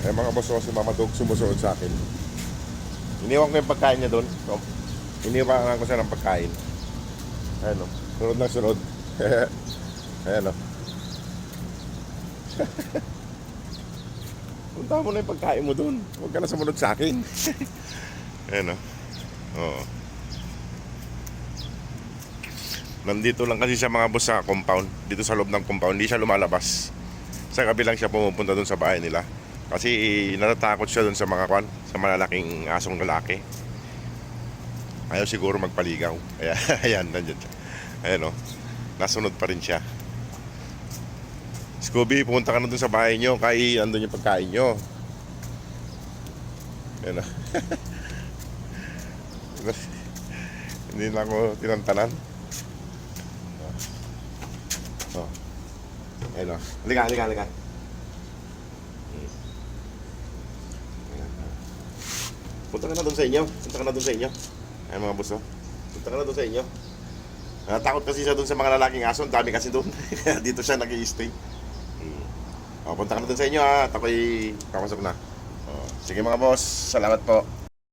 Eh mga boss, si Mama Dog sumusunod sa akin. Iniwan ko yung pagkain niya doon. So, iniwan ko siya ng pagkain. Ayan o, sunod na sunod. Ayan o. Punta mo na yung pagkain mo doon. Huwag ka na sumunod sa akin. Ayan o. Oo. Nandito lang kasi siya mga boss sa compound. Dito sa loob ng compound. Hindi siya lumalabas. Sa kabilang siya pumupunta doon sa bahay nila. Kasi natatakot siya doon sa mga kwan, sa malalaking asong lalaki. Ayaw siguro magpaligaw. Kaya, ayan, nandiyan siya. Ayan o. Nasunod pa rin siya. Scooby, pumunta ka na doon sa bahay nyo. Kaya andun yung pagkain nyo. Ayan o. Hindi na ako tinantanan. Oh. Ayan o. Halika, halika, halika. Punta ka na doon sa inyo. Punta ka na doon sa inyo. Ay mga boss, oh. Punta ka na doon sa inyo. Takot kasi siya doon sa mga lalaking aso. Ang dami kasi doon. Dito siya nag-i-stay. Punta ka na doon sa inyo, ha. At ako'y papasok na. Sige mga boss. Salamat po.